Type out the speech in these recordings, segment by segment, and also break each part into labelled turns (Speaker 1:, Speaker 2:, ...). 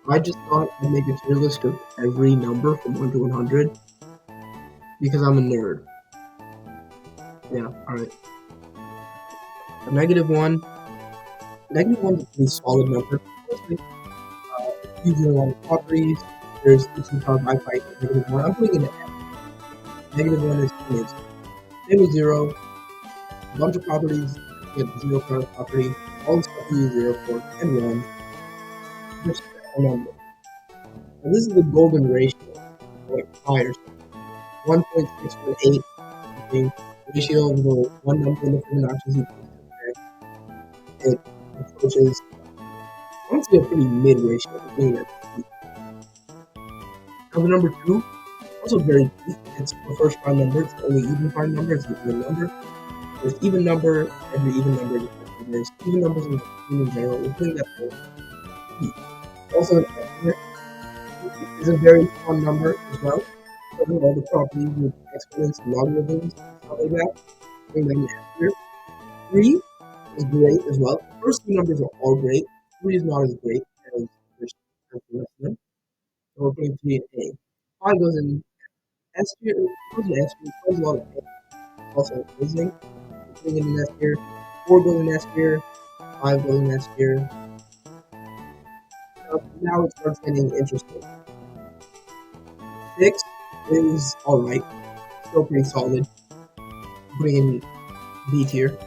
Speaker 1: I just thought I'd make a tier list of every number from 1 to 100 because I'm a nerd. Yeah, alright. Negative 1. Negative 1 is a pretty solid number, honestly. It's using a lot of properties. There's teaching power by negative 1. I'm putting it in F. Negative 1 is amazing. Same with 0. A bunch of properties. You get the 0 power property. All the stuff you use 0 for, and 1. Just a number. And this is the golden ratio, like pi or something. 1.618 something. Ratio of the one number in the Fibonacci sequence to it approaches honestly a pretty mid ratio between it. Now the number 2, also very deep. It's the first prime number. It's the only even prime number. It's an even number. There's even number. Every even number is different. There's even numbers in general. We're putting that there. Also, an estimate is a very fun number as well. Having all the properties with exponents, logarithms, stuff like that. Putting them in F here. 3 is great as well. The first two numbers are all great. 3 is not as great as the rest of them. So we're putting 3 in A. 5 goes in S tier. It goes in S tier. It goes a lot of A. It's also amazing. We're putting it in S tier. 4 goes in S tier. 5 goes in S tier. Now it starts getting interesting. 6 is alright. Still pretty solid. Putting in B tier.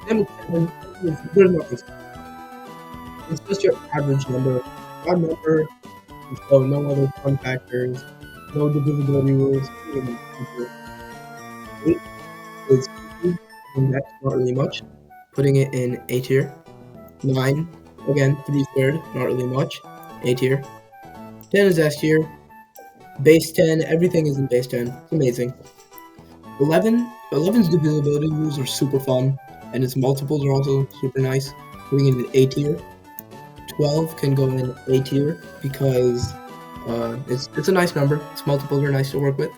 Speaker 1: Then with 7, there's nothing special. It's just your average number. One number, and so no other fun factors, no divisibility rules. 8 is easy, and that's not really much. Putting it in A tier. 9, again, 3 squared, not really much. A tier. 10 is S tier. Base 10, everything is in base 10. It's amazing. 11's divisibility rules are super fun, and its multiples are also super nice. Putting it in A tier. 12 can go in A tier because it's a nice number. Its multiples are nice to work with.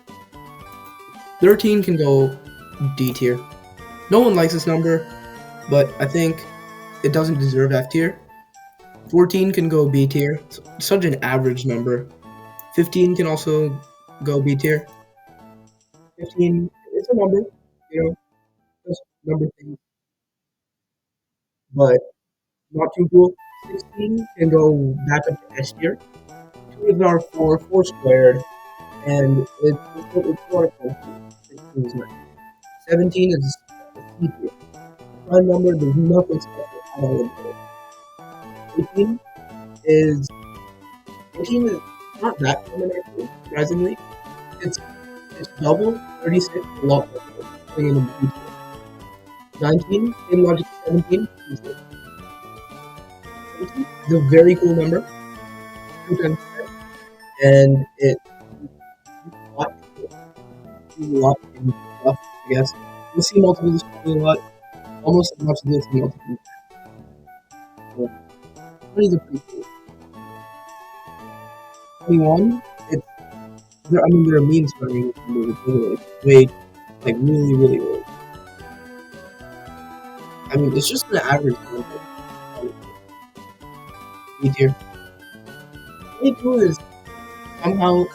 Speaker 1: 13 can go D tier. No one likes this number, but I think it doesn't deserve F tier. 14 can go B tier. It's such an average number. 15 can also go B tier. 15, it's a number, just number things, but not too cool. 16 can go back up to S tier. 2 is our 4 squared, and it's a lot of fun. 16 is nice. 17 is C tier. Prime number, there's nothing special at all about it. 18 is not that common actually, surprisingly. It's double, 36, a lot more. Putting in B tier. 19, same logic as 17, C tier. 17 is a very cool number. 2 times 10, and it a lot in stuff, I guess. You'll see multiples a lot, almost as much as you'll see multiples. So, 20 is a pretty cool. 21, there are memes running this number, it's way, really, really old. It's just an average number. B tier. 22 is somehow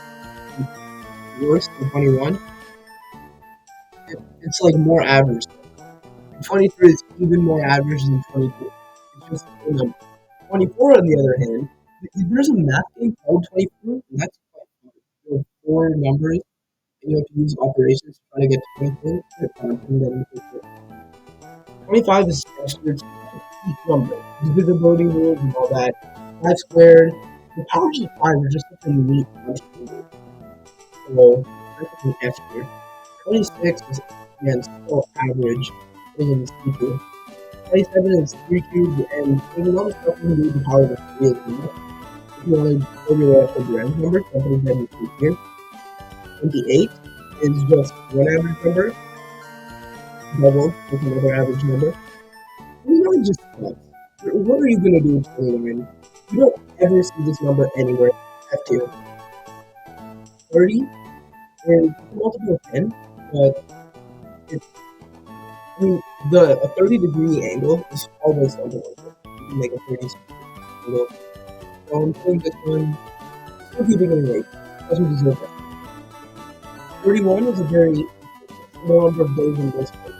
Speaker 1: worse than 21. It's more average. 23 is even more average than 22. It's just a number. 24, on the other hand, there's a math game called 24, and that's quite fun. There are 4 numbers, and you have to use operations to try to get to 24. It's quite fun. 25 is structured each number, divisibility rules and all that. 5 squared. The powers of 5 are just such a neat bunch of numbers. So that's an F tier. 26 is again still average, putting in the C tier. 27 is 3 cubed, and there's a lot of stuff you can do with the power of 3 as well. If you want to go your way up to the random number, something that in C tier. 28 is just one average number. Double is another average number. 29 just sucks. What are you going to do with 29? You don't ever see this number anywhere. F tier. 30 is a multiple of 10, but it's a 30-degree angle is always something like this. You can make a 30 angle. So I'm putting this one, still keeping it in rate. Doesn't deserve it. 31 is a very low number of days in this one.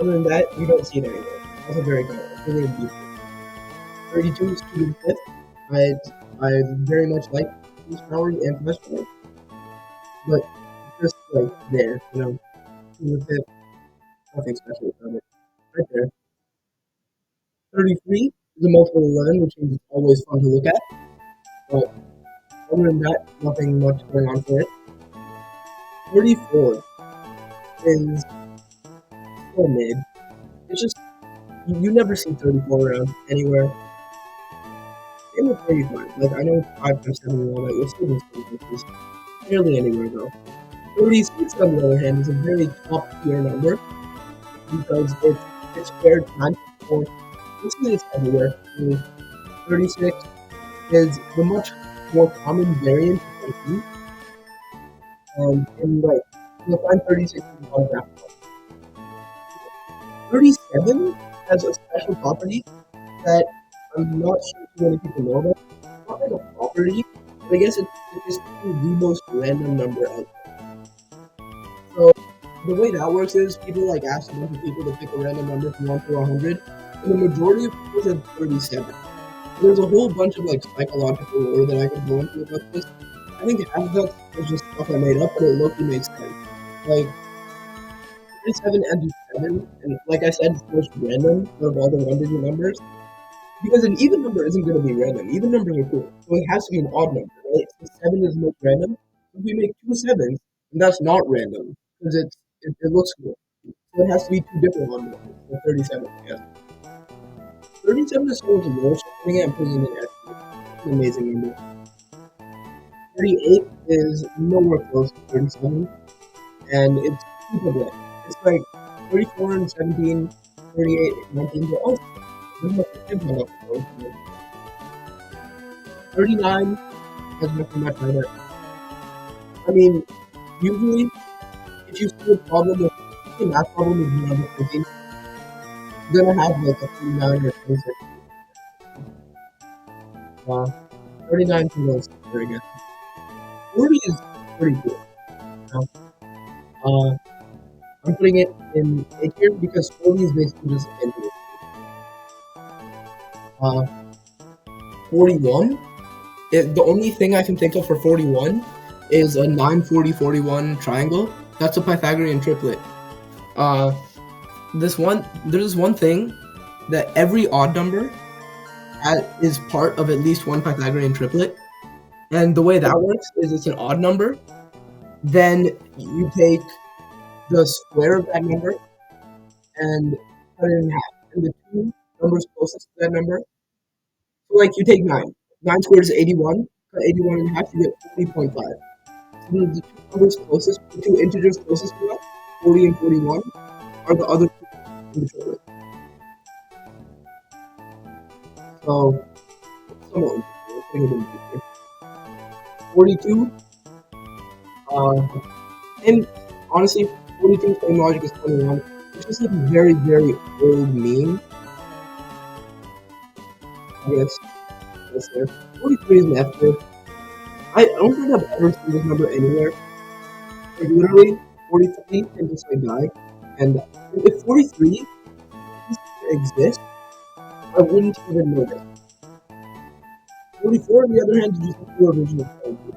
Speaker 1: Other than that, you don't see it anywhere. That's a very good one. It's really a deep one. 32 is 2 to the 5th. I very much like these powers and flash powers, but it's just like there, 2 to the 5th, nothing special about it. Right there. 33 is a multiple 11, which means it's always fun to look at, but other than that, nothing much going on for it. 34 is so mid. It's just, you never see 34 around anywhere. Same with 35. Like, I know 5 times 7 and all that, you'll still see this barely anywhere though. 36, on the other hand, is a very top tier number because it's squared 9.4. This is everywhere, really. 36 is the much more common variant of 22. And like, you'll find 36 in one graph. 37 has a special property that I'm not sure too many people know about. It's not like a property, but I guess it's just the most random number out there. So the way that works is people like ask a bunch of people to pick a random number from 1 to 100, and the majority of people said 37. So there's a whole bunch of like psychological lore that I could go into about this. I think half of that is just stuff I made up, but it low-key makes sense. Like 37 and 7, and like I said, it's the most random out of all the one-digit numbers. Because an even number isn't going to be random. Even numbers are cool. So it has to be an odd number, right? So 7 is the most random. So if we make 2 sevens, then that's not random. Because it looks cool. So it has to be 2 different odd numbers. So 37, yes. 37 is so much more, so putting it and putting it in actually. It's an amazing number. 38 is nowhere close to 37. And it's super good. It's like 34 and 17, 38, 19, but also 39 has nothing much either. I mean, usually, if you see a problem with a math problem with number 14, you're gonna have like a 39 or 26. 39 can go very good. 40 is pretty cool. I'm putting it in A tier because 40 is basically just an entity. 41. The only thing I can think of for 41 is a 9, 40, 41 triangle. That's a Pythagorean triplet. There's one thing that every odd number is part of at least one Pythagorean triplet. And the way that works is it's an odd number. Then you take the square of that number and cut it in half. And the two numbers closest to that number. So like you take 9. 9 squared is 81. Cut 81 in half, you get 40.5. So the two numbers closest, the two integers closest to that, 40 and 41, are the other two in the triplet. So, somewhat interesting. 42, and honestly, 42 same logic as 21. It's just like a very, very old meme. I guess that's there. 43 is an F tier. I don't think I've ever seen this number anywhere. Like literally, 43 can just like die. And if 43 exists, I wouldn't even know this. 44, on the other hand, is just a pure version of 42.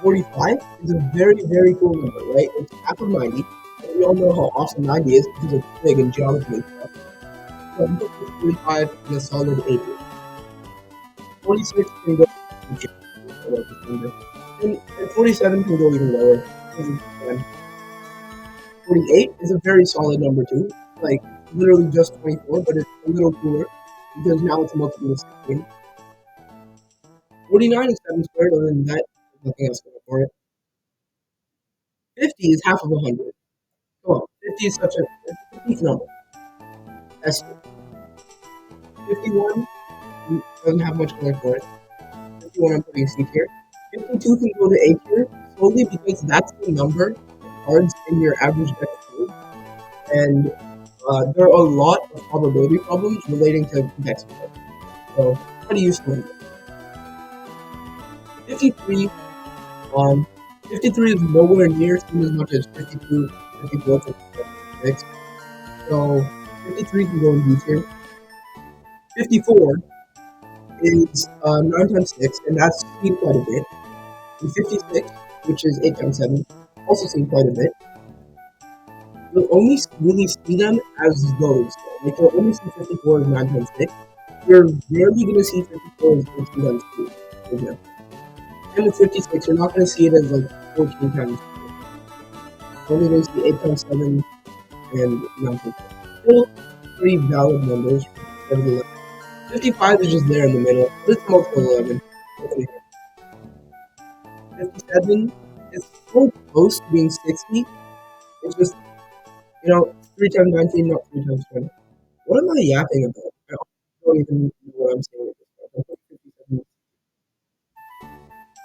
Speaker 1: 45 is a very, very cool number, right? It's half of 90. And we all know how awesome 90 is because it's big in geometry and stuff. So I'm putting 45 in a solid A tier. 46 can go and 47 can go even lower. 48 is a very solid number too. Like literally just 24, but it's a little cooler because now it's a multiple of 16. 49 is 7 squared, other than that, there's nothing else going for it. 50 is half of 100. Come on, 50 is such a 50th number. S tier. 51 doesn't have much going for it. 51 I'm putting C tier. 52 can go to A tier solely because that's the number of cards in your average deck pool. And there are a lot of probability problems relating to complexity. So pretty useful. 53, 53 is nowhere near as much as 52, 54, 55, 56. So 53 can go in D tier. 54 is 9 times 6, and that's seen quite a bit. And 56, which is 8 times 7, also seen quite a bit. You'll only really see them as those. Like, you'll only see 54 as 9 times 6. You're rarely going to see 54 as 14 times 2, for example. And with 56, you're not going to see it as like 14 times 2. You're only going to see 8 times 7 and 9 times 4. Still pretty valid numbers. 55 is just there in the middle. It's multiple 11. 57 is so close to being 60. It's just, 3 times 19, not 3 times 20. What am I yapping about? I don't even know what I'm saying at this point.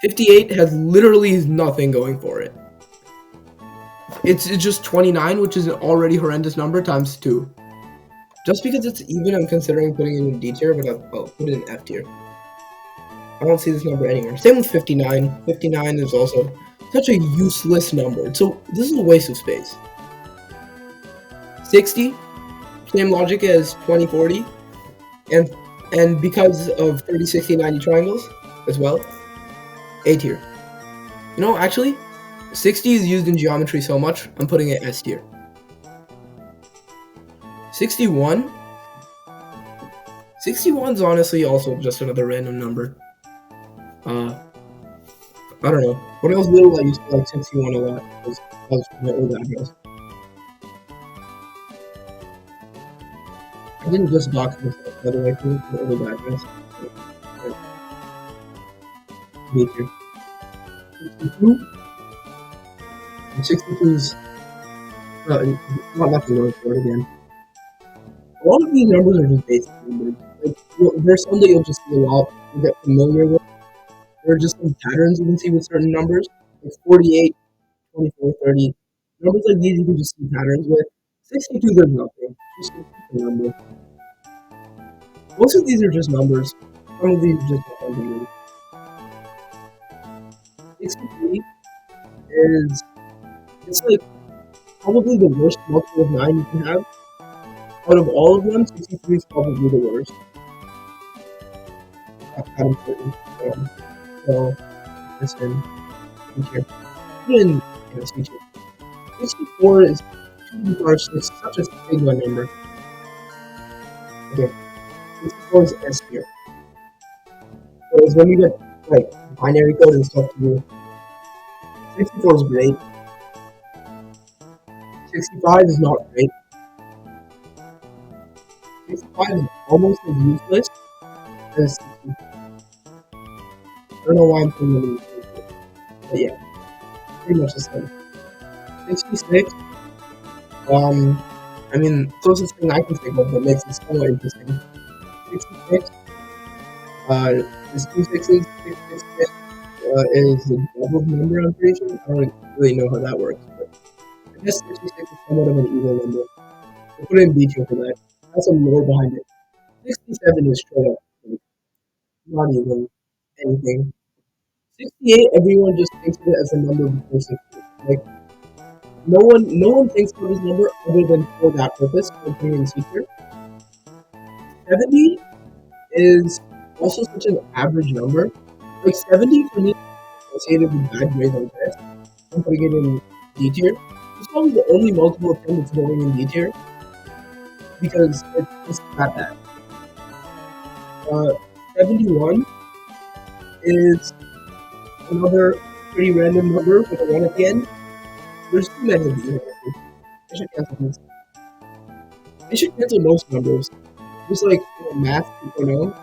Speaker 1: 58 has literally nothing going for it. It's just 29, which is an already horrendous number, times 2. Just because it's even, I'm considering putting it in D tier, but I'll put it in F tier. I don't see this number anywhere. Same with 59. 59 is also such a useless number. So this is a waste of space. 60, same logic as 20, 40. And because of 30, 60, 90 triangles as well, A tier. Actually, 60 is used in geometry so much, I'm putting it S tier. 61. 61 is honestly also just another random number. I don't know. When I was little, I used to like 61 a lot. That was my old address. I didn't just dox myself, by the way, for the old address. Me too. 62. 62 is not nothing going for it again. A lot of these numbers are just basic numbers. Like, there's some that you'll just see a lot, you get familiar with. There are just some patterns you can see with certain numbers. Like 48, 24, 30. Numbers like these you can just see patterns with. 62, there's nothing. Just a number. Most of these are just numbers. Some of these are just numbers. 63 is, it's like probably the worst multiple of 9 you can have. Out of all of them, 63 is probably the worst. That's kind of important. So, listen, here. Put in C tier. 64 is 2 bars. It's such a big one number. Okay. 64 is S tier. So it's when you get like binary code and stuff to do. 64 is great. 65 is not great. 65 is almost as useless as 60. I don't know why I'm putting it in the but yeah, pretty much the same. 66, I mean, closest thing I can think of that makes it somewhat interesting. 66, is 2 sixes, 666, is the double number, I'm pretty sure. I don't really know how that works, but I guess 66 is somewhat of an even number. We'll put in B tier for that. That's some lore behind it. 67 is straight up, like, not even anything. 68, everyone just thinks of it as a number before 60. Like, no one thinks of this number other than for that purpose, for putting in C tier. 70 is also such an average number. Like, 70 for me is associated with bad grades on test. I'm putting it in D tier. It's probably the only multiple of 10 that's going in D tier. Because it's just that bad. 71 is another pretty random number with a 1 at the end. There's too many of these, honestly. I should cancel these. I should cancel most numbers. Just like, math 2.0.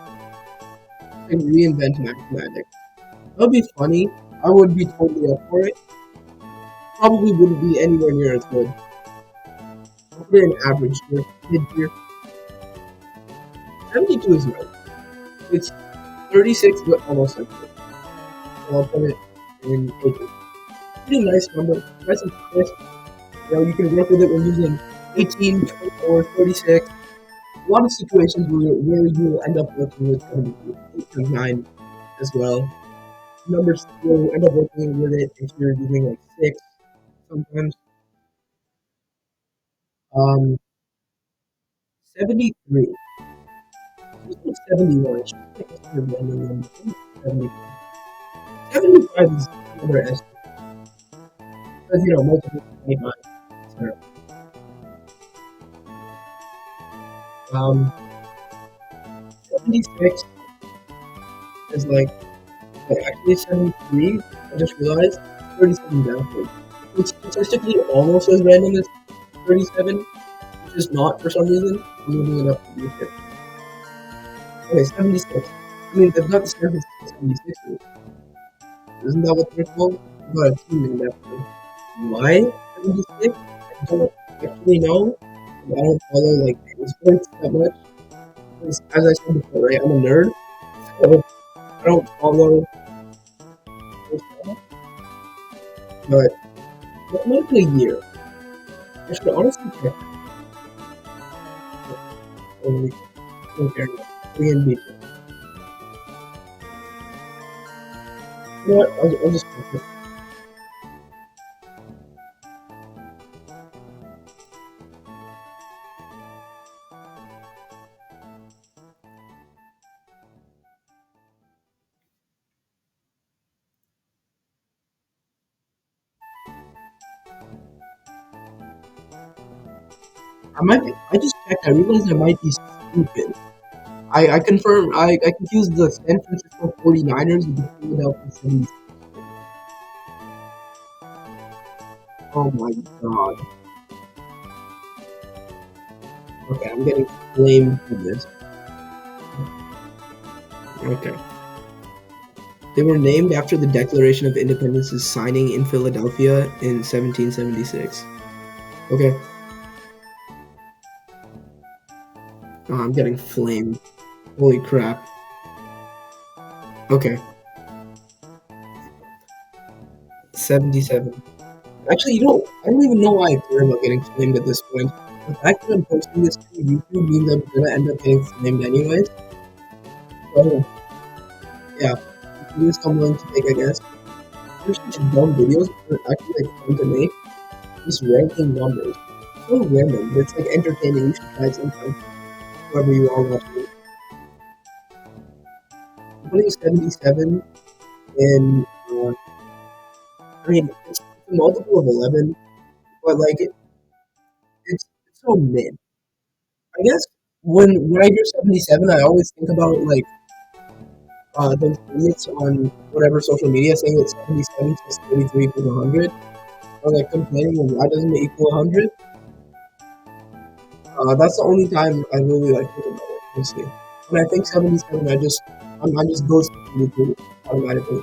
Speaker 1: And reinvent mathematics. That would be funny. I would be totally up for it. Probably wouldn't be anywhere near as good. I'll put it in average tier, mid tier. 72 is nice. It's 36, but almost like it. So I'll put it in 80. Pretty nice number. Nice and crisp. You can work with it when using 18, 24, 36. a lot of situations where you will end up working with 72, 8 times 9 as well. Numbers you'll end up working with it if you're using like 6 sometimes. 73. Just like 71. It's just like a sort of random number. 75. 75 is another S because multiple 25, etc. 76 is actually 73. I just realized 37 backwards. It's statistically almost as random as 37, which is not for some reason. I'm moving it up to be here. Okay, 76. I mean, they've got the San Francisco 76ers. Isn't that what they're called? I've got a team named after them. Why 76? I don't actually know. I don't follow sports that much. Because, as I said before, right, I'm a nerd, so I don't follow those stuff. But what might be a year? I should honestly check. Okay, we can beat it. You know what? I'll just check it. I just checked. I realized I might be stupid. I confirmed. I confused the San Francisco 49ers with the Philadelphia 76ers. Oh my god. Okay, I'm getting flamed for this. Okay. They were named after the Declaration of Independence's signing in Philadelphia in 1776. Okay. Oh, I'm getting flamed. Holy crap. Okay. 77. Actually, I don't even know why I care about getting flamed at this point. The fact that I'm posting this to YouTube means I'm gonna end up getting flamed anyways. So, yeah. It's a risk I'm willing to take, I guess. There's such dumb videos that are actually fun to make. Just ranking numbers. So random, but it's entertaining. You should try it sometime. Whoever you are watching it. I'm putting 77 in. I mean, it's a multiple of 11, but it's so mid. I guess when I hear 77, I always think about those idiots on whatever social media saying that 77 plus 33 equals 100, or complaining why doesn't it equal 100. That's the only time I really think about it. Honestly, when I think 77, I just goes to 32 automatically.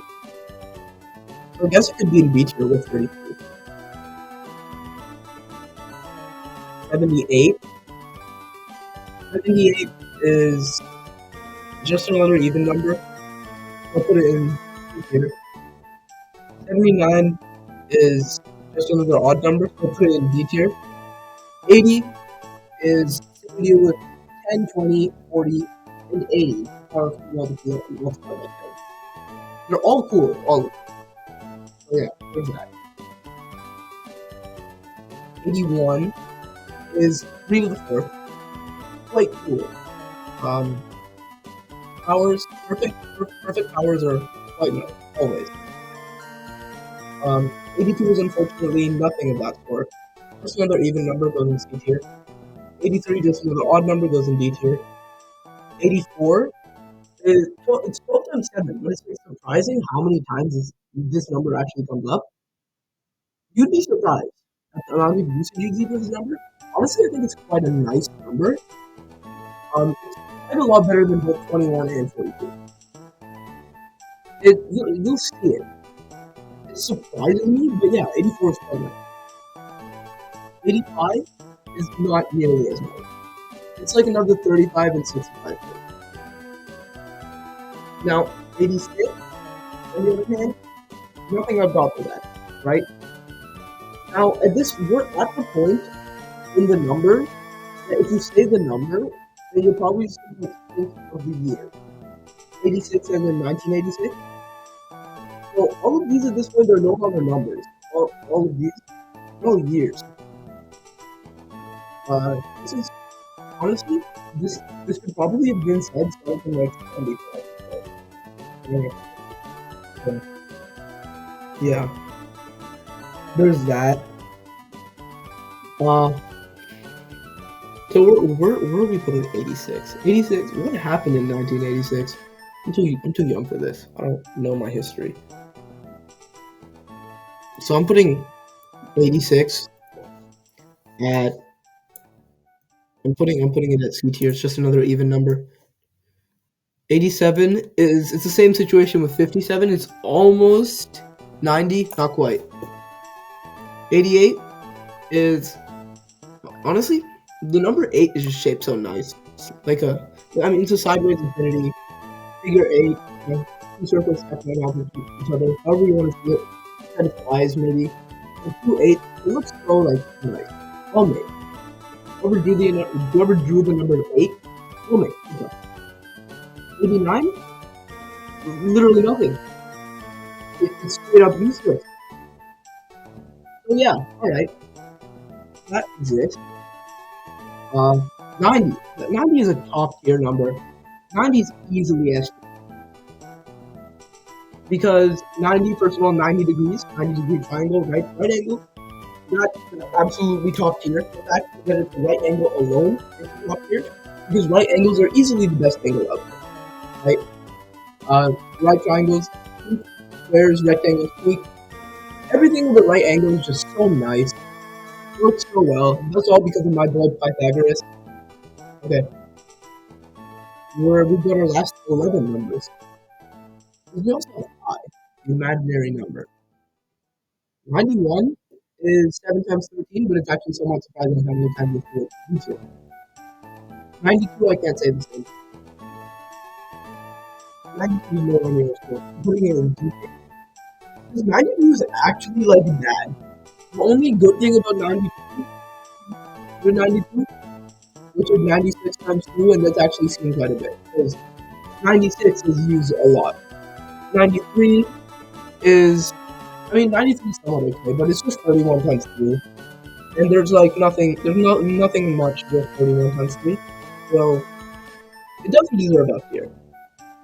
Speaker 1: So I guess it could be in B tier with 32. 78. 78 is just another even number. I'll put it in here. 79 is just another odd number. I'll put it in D tier. 80 is same deal with 10, 20, 40, and 80. Or multiple by 10. They're all cool. All of them. So yeah, there's that. 81 is 3 to the 4th. Quite cool. Powers, perfect powers are quite nice, always. 82 is unfortunately nothing of that sort. Just another even number goes in C tier. 83, just another odd number, goes in D tier. 84 is it's 12 times 7, but it's surprising how many times this number actually comes up. You'd be surprised at the amount of usage you see for this number. Honestly, I think it's quite a nice number. It's quite a lot better than both 21 and 42. You'll see it. It's surprising me, but yeah, 84 is quite nice. 85 is not nearly as much. It's another 35 and 65. Now, 86, on the other hand, nothing about that, right? Now, we're at the point in the number that if you say the number, then you'll probably like think of the year 86 and then 1986. So all of these at this point are no longer numbers. All of these are all years. This is honestly this could probably have been said starting from like 75. So, yeah, there's that. Uh, so where are we putting 86? 86. What happened in 1986? I'm too young for this. I don't know my history. So I'm putting 86 at I'm putting it at C tier. It's just another even number. 87 is it's the same situation with 57. It's almost 90, not quite. 88 is honestly the number 8 is just shaped so nice. Like a I mean it's a sideways infinity, figure 8, you know, two circles stacked right off of each other. However you want to see it. Kind of flies maybe. And 2 8, it looks so like nice. Well made. Whoever drew the number 8, well made. Okay. 89? Literally nothing. It's straight up useless. So yeah, alright. That exists. Uh, 90. 90 is a top tier number. 90 is easily S because 90, first of all, 90 degrees, 90 degree triangle, right angle. That's absolutely top tier. The fact that it's a right angle alone is top tier because right angles are easily the best angle out there, right? Right triangles, squares, rectangles, tweak. Everything with a right angle is just so nice. It works so well. That's all because of my boy Pythagoras. Okay, we've got our last 11 numbers. We also have pi, the imaginary number. 91 is 7 times 13, but it's actually somewhat surprising how many times it's 2. 92, I can't say the same. 92 is nowhere near as cool. Putting it in detail. Because 92 is actually like bad. The only good thing about 92, which is 96 times 2, and that's actually seen quite a bit. Because 96 is used a lot. 93 is, I mean, 93 is somewhat okay, but it's just 31 times 3. And there's like nothing, nothing much with 31 times 3. So, it doesn't deserve up here.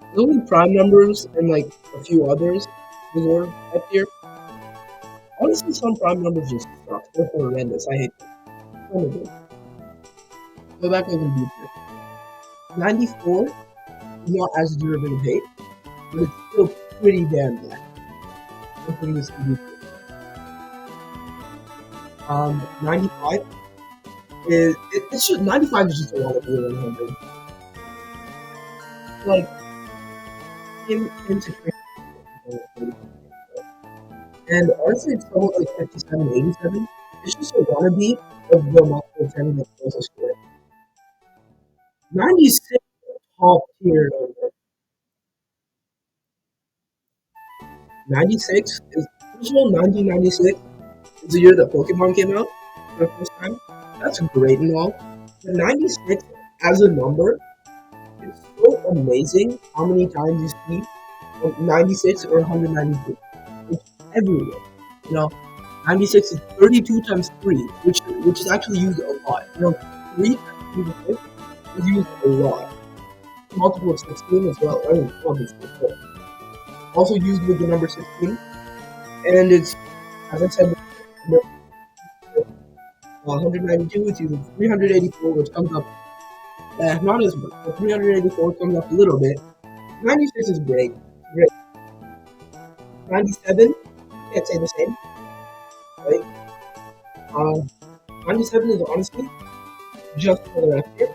Speaker 1: There's only prime numbers and like a few others deserve up here. Honestly, some prime numbers just suck. They're horrendous. I hate them. Some of them. Go back even deeper. 94 is not as deserving of hate, but it's still pretty damn bad. I think this can be 95 it's just 95 is just a lot of 100. Like in situation, and honestly, it's somewhat like 57, 87. It's just a wannabe of the multiple 10 that closest to it. 96 top tier number. 96 is first of all 1996 is the year that Pokemon came out for the first time. That's great and all. But 96 as a number, it's so amazing how many times you see 96 or 192. It's everywhere. You know, 96 is 32 times 3, which is actually used a lot. You know, 3 times 3 is used a lot. Multiple of 16 as well. I mean, obviously, but also used with the number 16. And it's, as I said, 192, it's using 384, which comes up, not as much, but 384 comes up a little bit. 96 is great. Great. 97, can't say the same, right? 97 is honestly just for the record,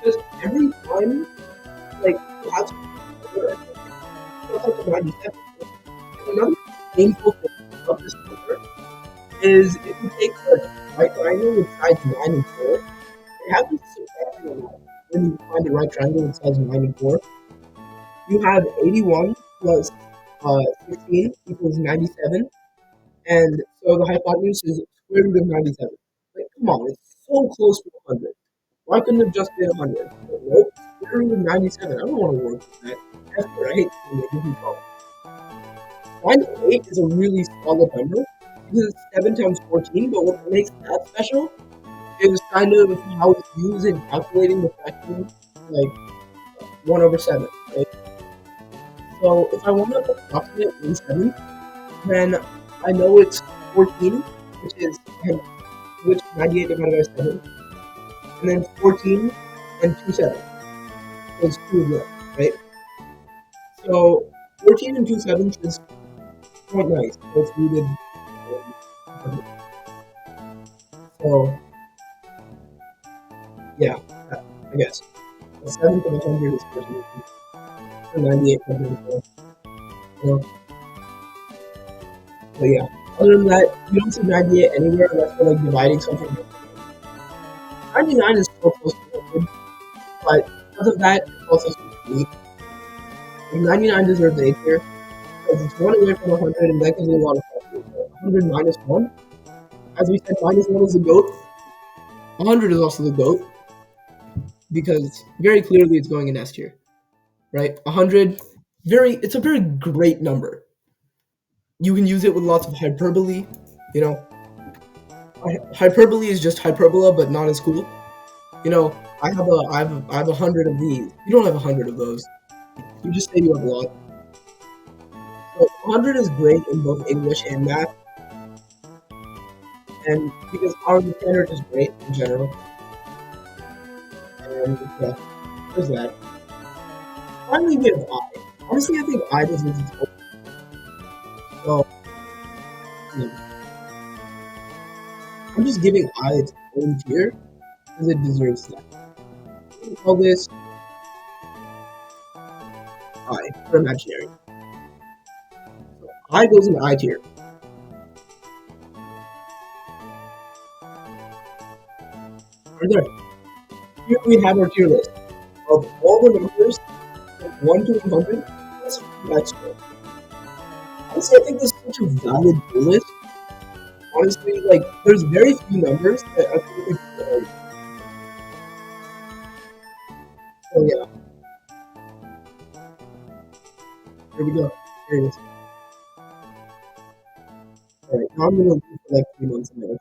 Speaker 1: because every time, like, you have to 97. And another painful thing about this number is if you take the right triangle with sides 9 and 4, it happens surprisingly a lot. When you find the right triangle with sides 9 and 4, you have 81 plus 16 equals 97, and so the hypotenuse is square root of 97. Like, come on, it's so close to 100. Why couldn't it have just been 100? literally with 97. I don't want to work with that. Ever. I hate when they give me trouble. 98 is a really solid number because it's 7 times 14, but what makes that special is kind of how it's used in calculating the fraction, like 1 over 7, right? So if I want to approximate 1/7, then I know it's 14, which is which 98 divided by 7, and then 14 and 2/7. So it's 2 of them, right? So 14 and 2/7 is quite nice. So it's rooted. So yeah, I guess. A seventh of 100 is 14. So 98 104. You know? But yeah. Other than that, you don't see 98 anywhere unless we're like dividing something. 99 is so close to 100, but because of that, it's also super unique. Like 99 deserves A tier because it's one away from 100, and that gives it a lot of pressure. 100 minus 1, as we said, minus 1 is the GOAT. 100 is also the GOAT because very clearly it's going in S tier, right? 100, it's a very great number. You can use it with lots of hyperbole, you know. Hyperbole is just hyperbola, but not as cool. You know, I have 100 of these. You don't have 100 of those. You just say you have a lot. So 100 is great in both English and math, and because our standard is great in general. And yeah, there's that. Finally, we have I. Honestly, I think I deserves its own. So I'm just giving I its own tier because it deserves that. We call this I for imaginary. So I goes in I tier. Right there. Here we have our tier list of all the numbers from 1 to 100. That's max score. Honestly, I think this is such a valid tier list. Honestly, like, there's very few numbers that I think we can. So yeah, here we go. Here it is. Alright, now I'm gonna leave for like 3 months and then